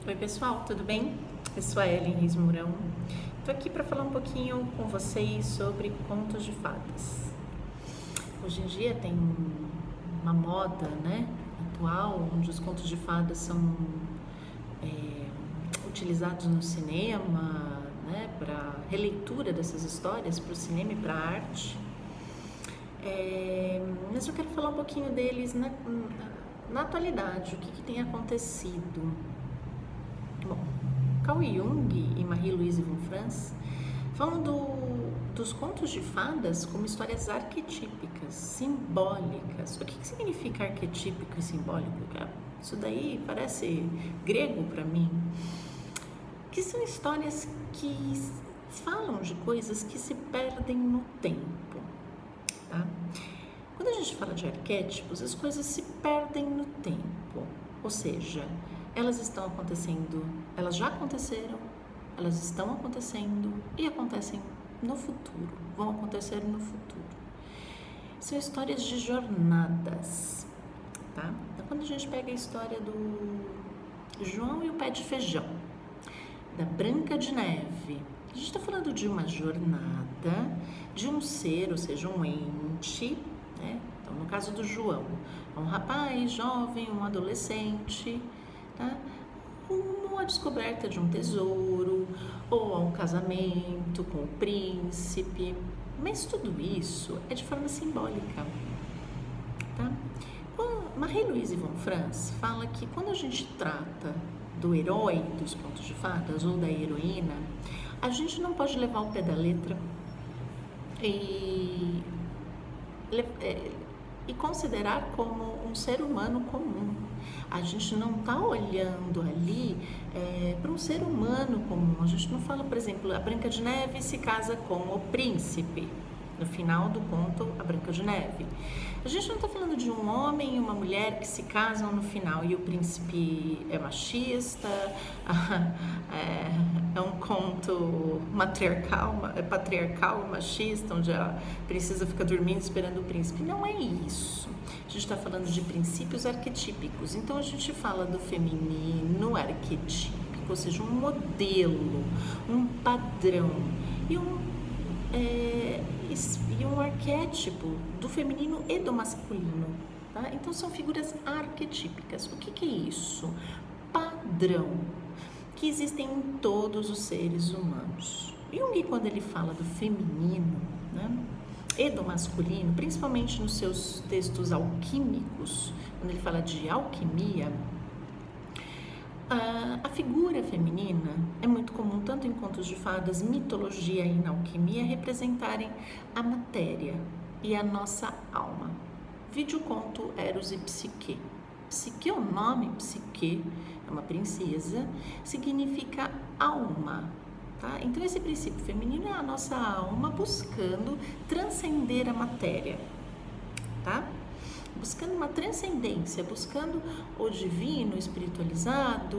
Oi pessoal, tudo bem? Eu sou a Ellen Reis Mourão. Estou aqui para falar um pouquinho com vocês sobre contos de fadas. Hoje em dia tem uma moda, né, atual, onde os contos de fadas são utilizados no cinema, né, para releitura dessas histórias para o cinema e para a arte. Mas eu quero falar um pouquinho deles na atualidade, o que tem acontecido. Bom, Carl Jung e Marie-Louise von Franz falam dos contos de fadas como histórias arquetípicas, simbólicas. O que significa arquetípico e simbólico? Isso daí parece grego para mim. Que são histórias que falam de coisas que se perdem no tempo, tá? Quando a gente fala de arquétipos, as coisas se perdem no tempo, ou seja, elas estão acontecendo, elas já aconteceram, elas estão acontecendo e acontecem no futuro, vão acontecer no futuro. São histórias de jornadas, tá? Então, quando a gente pega a história do João e o pé de feijão, da Branca de Neve, a gente está falando de uma jornada de um ser, ou seja, um ente, né? Então, no caso do João, é um rapaz jovem, um adolescente, tá? Uma descoberta de um tesouro, ou a um casamento com o príncipe, mas tudo isso é de forma simbólica, tá? Marie-Louise von Franz fala que quando a gente trata do herói dos contos de fadas ou da heroína, a gente não pode levar ao pé da letra e considerar como um ser humano comum. A gente não está olhando ali para um ser humano comum. A gente não fala, por exemplo, a Branca de Neve se casa com o príncipe. No final do conto, a Branca de Neve. A gente não está falando de um homem e uma mulher que se casam no final e o príncipe é machista, é um conto patriarcal, machista, onde a princesa fica dormindo esperando o príncipe. Não é isso. A gente está falando de princípios arquetípicos. Então a gente fala do feminino arquetípico, ou seja, um modelo, um padrão e um arquétipo do feminino e do masculino, tá? Então são figuras arquetípicas. O que é isso? Padrão, que existem em todos os seres humanos. Jung, quando ele fala do feminino, né, e do masculino, principalmente nos seus textos alquímicos, quando ele fala de alquimia, a figura feminina é muito comum, tanto em contos de fadas, mitologia e na alquimia, representarem a matéria e a nossa alma. Vide o conto Eros e Psique. Psique, o nome Psique, é uma princesa, significa alma, tá? Então esse princípio feminino é a nossa alma buscando transcender a matéria, tá? Buscando uma transcendência, buscando o divino, espiritualizado,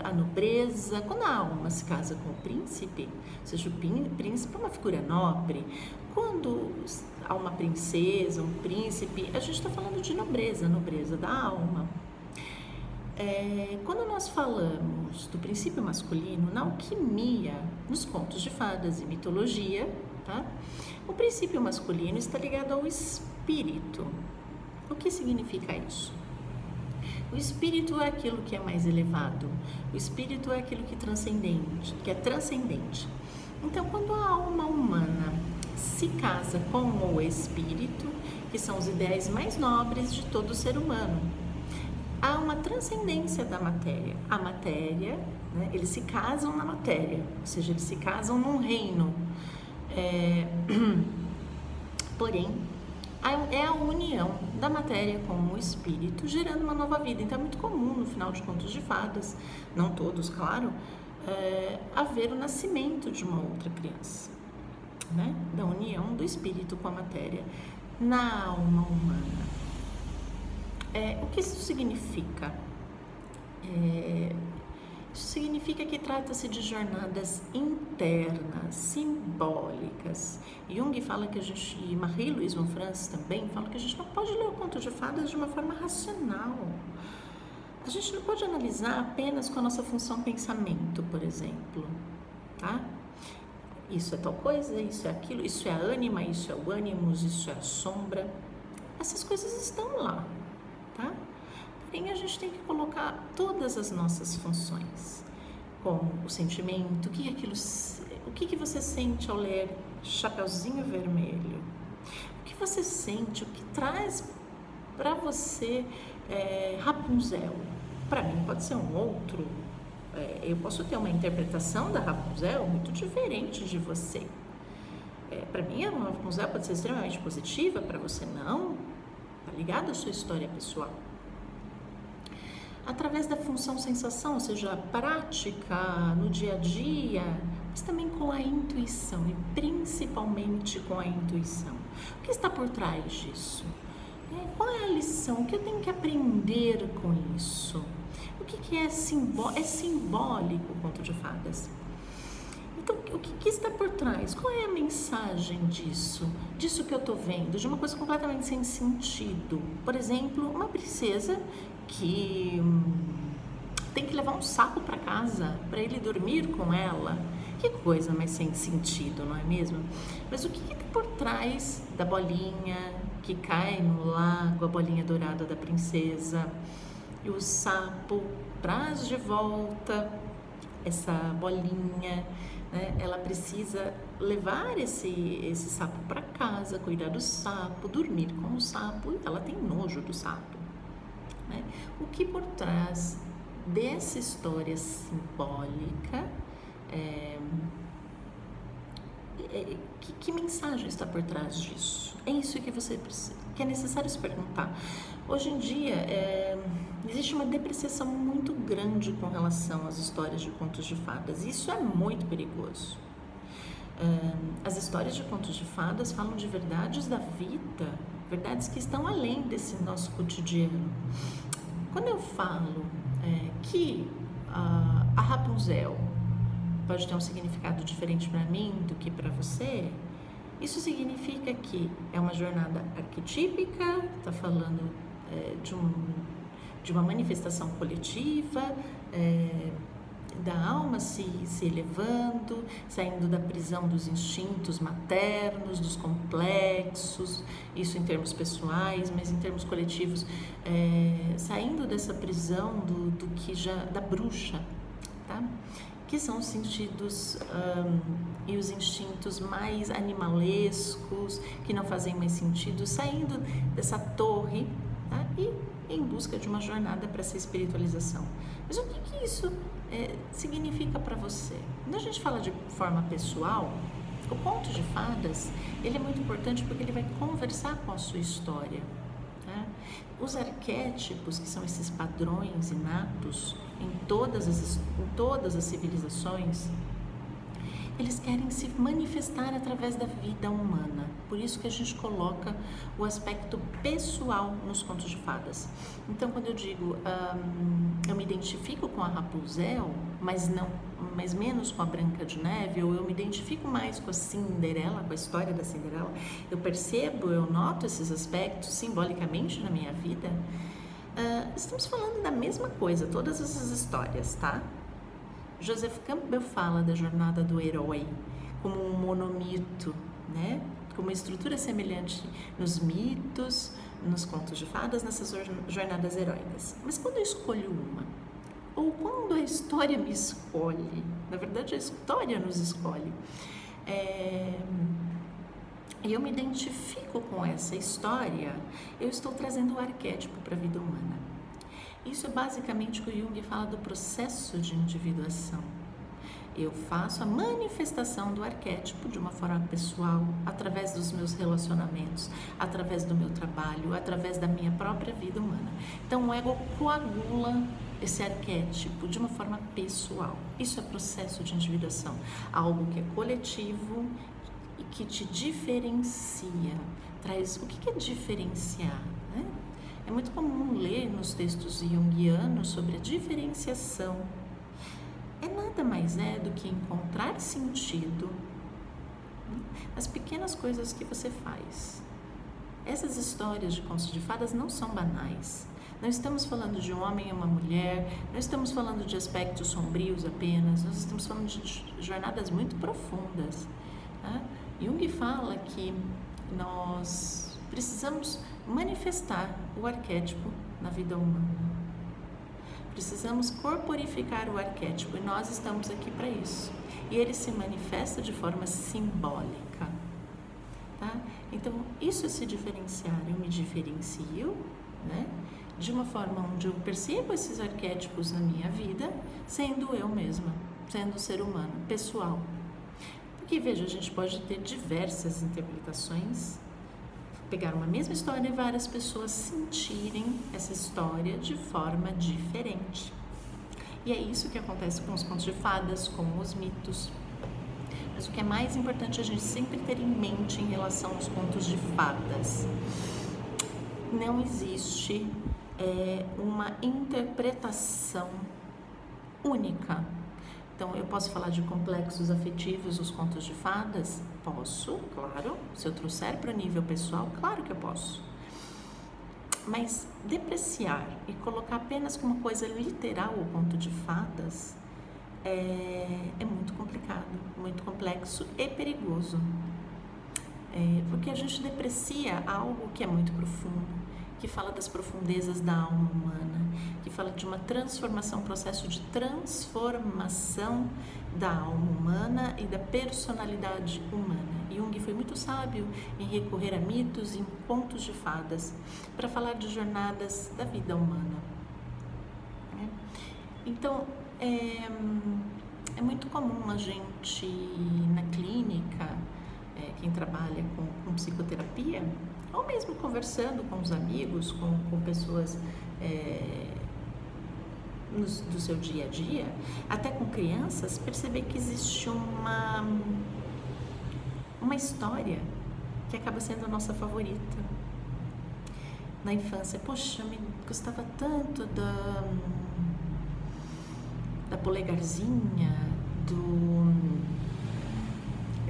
a nobreza. Quando a alma se casa com o príncipe, ou seja, o príncipe é uma figura nobre. Quando há uma princesa, um príncipe, a gente está falando de nobreza, a nobreza da alma. Quando nós falamos do princípio masculino, na alquimia, nos contos de fadas e mitologia, tá? O princípio masculino está ligado ao espírito. O que significa isso? O espírito é aquilo que é mais elevado. O espírito é aquilo que é transcendente. Então, quando a alma humana se casa com o espírito, que são os ideais mais nobres de todo ser humano, há uma transcendência da matéria. A matéria, né, eles se casam na matéria, ou seja, eles se casam num reino. Porém, é a união da matéria com o espírito gerando uma nova vida. Então é muito comum no final de contos de fadas, não todos, claro, haver o nascimento de uma outra criança, né? Da união do espírito com a matéria na alma humana. O que isso significa? Isso significa que trata-se de jornadas internas, simbólicas. Jung fala que e Marie-Louise von Franz também fala que a gente não pode ler o conto de fadas de uma forma racional. A gente não pode analisar apenas com a nossa função pensamento, por exemplo, tá? Isso é tal coisa, isso é aquilo, isso é a ânima, isso é o ânimos, isso é a sombra. Essas coisas estão lá, tá? Porém, a gente tem que colocar todas as nossas funções, como o sentimento, o que você sente ao ler Chapeuzinho Vermelho? O que você sente, o que traz para você Rapunzel? Para mim pode ser um outro, eu posso ter uma interpretação da Rapunzel muito diferente de você. Para mim a Rapunzel pode ser extremamente positiva, para você não, tá ligado à sua história pessoal. Através da função sensação, ou seja, a prática no dia a dia, mas também com a intuição e principalmente com a intuição. O que está por trás disso? Qual é a lição? O que eu tenho que aprender com isso? O que é simbólico o conto de fadas? Então, o que está por trás? Qual é a mensagem disso? Disso que eu estou vendo, de uma coisa completamente sem sentido. Por exemplo, uma princesa que tem que levar um sapo para casa para ele dormir com ela. Que coisa mais sem sentido, não é mesmo? Mas o que está por trás da bolinha que cai no lago, a bolinha dourada da princesa, e o sapo traz de volta essa bolinha, né? Ela precisa levar esse sapo para casa, cuidar do sapo, dormir com o sapo, e ela tem nojo do sapo, né? O que por trás dessa história simbólica, que mensagem está por trás disso? É isso que é necessário se perguntar. Hoje em dia, existe uma depreciação muito grande com relação às histórias de contos de fadas. Isso é muito perigoso. As histórias de contos de fadas falam de verdades da vida, verdades que estão além desse nosso cotidiano. Quando eu falo que a Rapunzel pode ter um significado diferente para mim do que para você, isso significa que é uma jornada arquetípica, está falando de uma manifestação coletiva, da alma se elevando, saindo da prisão dos instintos maternos, dos complexos, isso em termos pessoais, mas em termos coletivos, saindo dessa prisão da bruxa, tá? Que são os sentidos e os instintos mais animalescos, que não fazem mais sentido, saindo dessa torre, tá? E em busca de uma jornada para essa espiritualização. Mas o que isso significa para você? Quando a gente fala de forma pessoal, o conto de fadas, ele é muito importante porque ele vai conversar com a sua história. Tá? Os arquétipos, que são esses padrões inatos em todas as civilizações, eles querem se manifestar através da vida humana. Por isso que a gente coloca o aspecto pessoal nos contos de fadas. Então, quando eu digo eu me identifico com a Rapunzel, mas menos com a Branca de Neve, ou eu me identifico mais com a Cinderela, com a história da Cinderela, eu noto esses aspectos simbolicamente na minha vida, estamos falando da mesma coisa, todas essas histórias, tá? Joseph Campbell fala da jornada do herói como um monomito, né? Com uma estrutura semelhante nos mitos, nos contos de fadas, nessas jornadas heróicas. Mas quando eu escolho uma, ou quando a história me escolhe, na verdade a história nos escolhe, e eu me identifico com essa história, eu estou trazendo o arquétipo para a vida humana. Isso é basicamente o que o Jung fala do processo de individuação. Eu faço a manifestação do arquétipo de uma forma pessoal, através dos meus relacionamentos, através do meu trabalho, através da minha própria vida humana. Então o ego coagula esse arquétipo de uma forma pessoal. Isso é processo de individuação, algo que é coletivo e que te diferencia. O que é diferenciar, né? É muito comum ler nos textos junguianos sobre a diferenciação. Nada mais do que encontrar sentido nas pequenas coisas que você faz. Essas histórias de contos de fadas não são banais. Não estamos falando de um homem e uma mulher, não estamos falando de aspectos sombrios apenas, nós estamos falando de jornadas muito profundas. Tá? Jung fala que nós precisamos manifestar o arquétipo na vida humana. Precisamos corporificar o arquétipo e nós estamos aqui para isso. E ele se manifesta de forma simbólica. Tá? Então, isso é se diferenciar. Eu me diferencio, né, de uma forma onde eu percebo esses arquétipos na minha vida, sendo eu mesma, sendo ser humano, pessoal. Porque, veja, a gente pode ter diversas interpretações, pegar uma mesma história e várias pessoas sentirem essa história de forma diferente. E é isso que acontece com os contos de fadas, com os mitos. Mas o que é mais importante a gente sempre ter em mente em relação aos contos de fadas: não existe uma interpretação única. Então, eu posso falar de complexos afetivos nos contos de fadas? Posso, claro. Se eu trouxer para o nível pessoal, claro que eu posso. Mas depreciar e colocar apenas como coisa literal o conto de fadas é muito complicado, muito complexo e perigoso. Porque a gente deprecia algo que é muito profundo, que fala das profundezas da alma humana, que fala de uma transformação, um processo de transformação da alma humana e da personalidade humana. Jung foi muito sábio em recorrer a mitos e contos de fadas para falar de jornadas da vida humana. Então, é muito comum a gente, na clínica, quem trabalha com psicoterapia, ou mesmo conversando com os amigos, com pessoas do seu dia a dia, até com crianças, perceber que existe uma história que acaba sendo a nossa favorita. Na infância, poxa, me gostava tanto da Polegarzinha,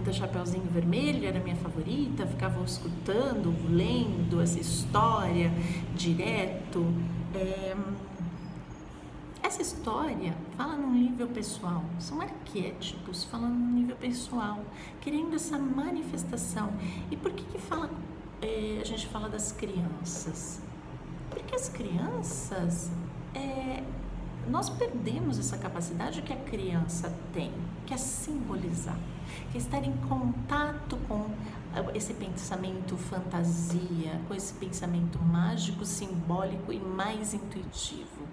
da Chapeuzinho Vermelho, era minha favorita, ficava escutando, lendo essa história direto. Essa história fala num nível pessoal, são arquétipos falando num nível pessoal, querendo essa manifestação. E por que fala, a gente fala das crianças? Porque as crianças, nós perdemos essa capacidade que a criança tem, que é simbolizar, que é estar em contato com esse pensamento fantasia, com esse pensamento mágico, simbólico e mais intuitivo.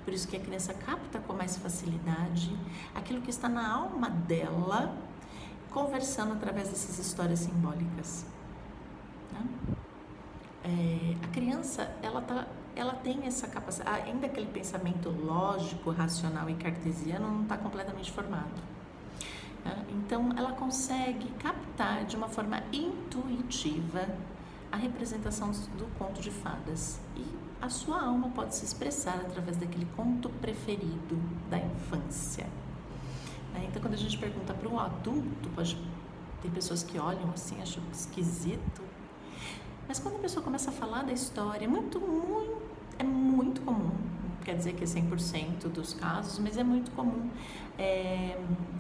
Por isso que a criança capta com mais facilidade aquilo que está na alma dela, conversando através dessas histórias simbólicas. A criança, ela tem essa capacidade, ainda aquele pensamento lógico, racional e cartesiano não está completamente formado. Então, ela consegue captar de uma forma intuitiva a representação do conto de fadas. E a sua alma pode se expressar através daquele conto preferido da infância. Então, quando a gente pergunta para um adulto, tem pessoas que olham assim, acham esquisito. Mas quando a pessoa começa a falar da história, é muito comum, não quer dizer que é 100% dos casos, mas é muito comum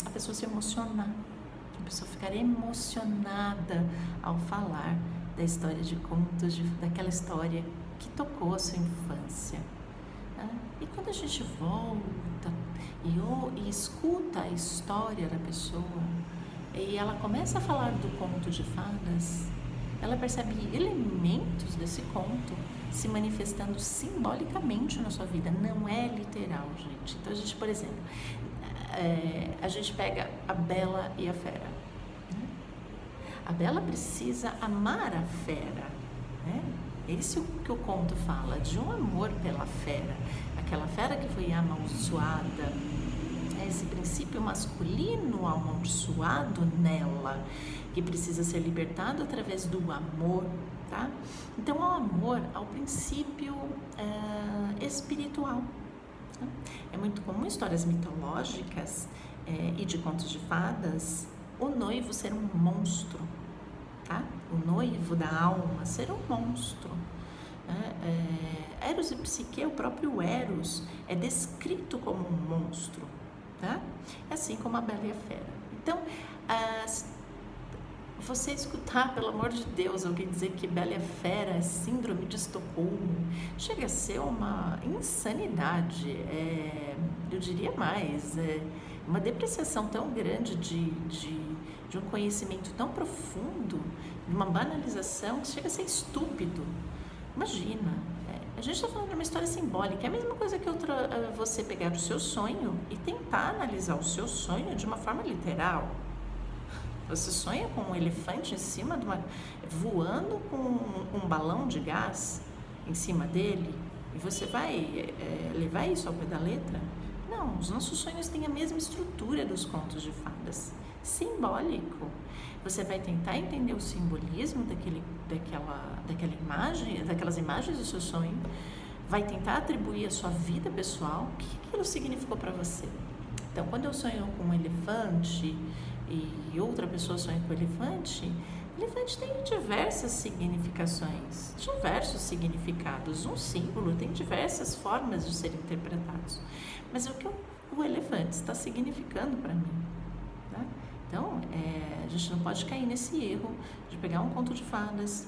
a pessoa se emocionar, a pessoa ficar emocionada ao falar da história de contos, daquela história que tocou a sua infância. E quando a gente volta e escuta a história da pessoa, e ela começa a falar do conto de fadas, ela percebe elementos desse conto se manifestando simbolicamente na sua vida, não é literal, gente. Então, a gente, por exemplo, a gente pega a Bela e a Fera. A Bela precisa amar a Fera, né? Esse é o que o conto fala, de um amor pela fera, aquela fera que foi amaldiçoada, esse princípio masculino amaldiçoado nela, que precisa ser libertado através do amor, tá? Então, ao amor, ao princípio espiritual. Tá? É muito comum em histórias mitológicas e de contos de fadas, o noivo ser um monstro, tá? O noivo da alma ser um monstro. Eros e Psique, o próprio Eros é descrito como um monstro, tá? Assim como a Bela e a Fera. Então, você escutar, pelo amor de Deus, alguém dizer que Bela e a Fera é síndrome de Estocolmo, chega a ser uma insanidade, eu diria mais, uma depreciação tão grande de um conhecimento tão profundo, de uma banalização que chega a ser estúpido. Imagina, a gente está falando de uma história simbólica, é a mesma coisa que você pegar o seu sonho e tentar analisar o seu sonho de uma forma literal. Você sonha com um elefante em cima voando com um balão de gás em cima dele e você vai levar isso ao pé da letra? Não, os nossos sonhos têm a mesma estrutura dos contos de fadas, simbólico. Você vai tentar entender o simbolismo daquela imagem, daquelas imagens do seu sonho, vai tentar atribuir à sua vida pessoal o que aquilo significou para você. Então, quando eu sonho com um elefante e outra pessoa sonha com o elefante tem diversas significações, diversos significados. Um símbolo tem diversas formas de ser interpretados. Mas o que o elefante está significando para mim? Tá? Então, a gente não pode cair nesse erro de pegar um conto de fadas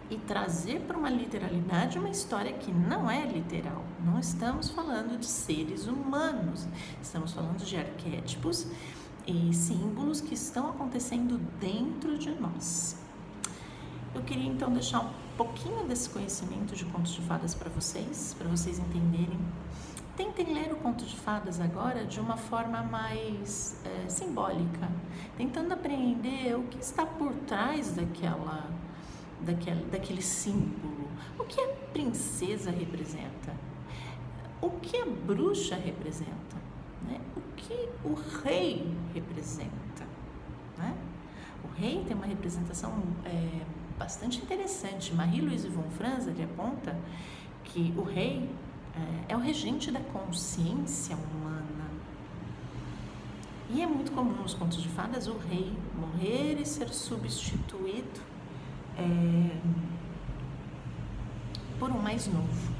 e trazer para uma literalidade uma história que não é literal. Não estamos falando de seres humanos, estamos falando de arquétipos e símbolos que estão acontecendo dentro de nós. Eu queria então deixar um pouquinho desse conhecimento de contos de fadas para vocês entenderem. Tentem ler o conto de fadas agora de uma forma mais simbólica, tentando apreender o que está por trás daquele símbolo, o que a princesa representa, o que a bruxa representa, né? O que o rei representa, né? O rei tem uma representação bastante interessante. Marie-Louise von Franz, ele aponta que o rei é o regente da consciência humana. E é muito comum nos contos de fadas o rei morrer e ser substituído por um mais novo,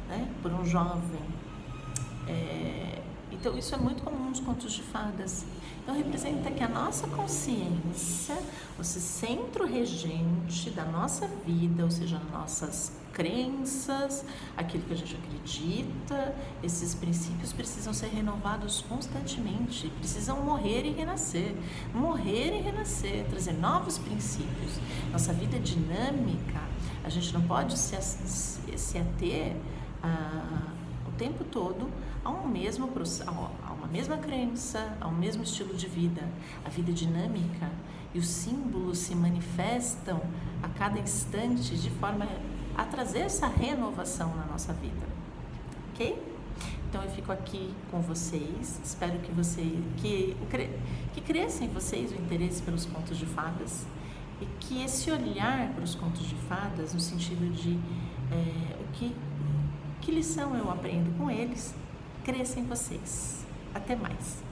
né? Por um jovem. Então, isso é muito comum nos contos de fadas. Então, representa que a nossa consciência, esse centro regente da nossa vida, ou seja, nossas crenças, aquilo que a gente acredita, esses princípios precisam ser renovados constantemente, precisam morrer e renascer, trazer novos princípios. Nossa vida é dinâmica, a gente não pode se ater o tempo todo a uma mesma crença, a um mesmo estilo de vida. A vida é dinâmica e os símbolos se manifestam a cada instante de forma a trazer essa renovação na nossa vida, ok? Então eu fico aqui com vocês, espero que cresça em vocês o interesse pelos contos de fadas e que esse olhar para os contos de fadas no sentido de que lição eu aprendo com eles, cresça em vocês. Até mais!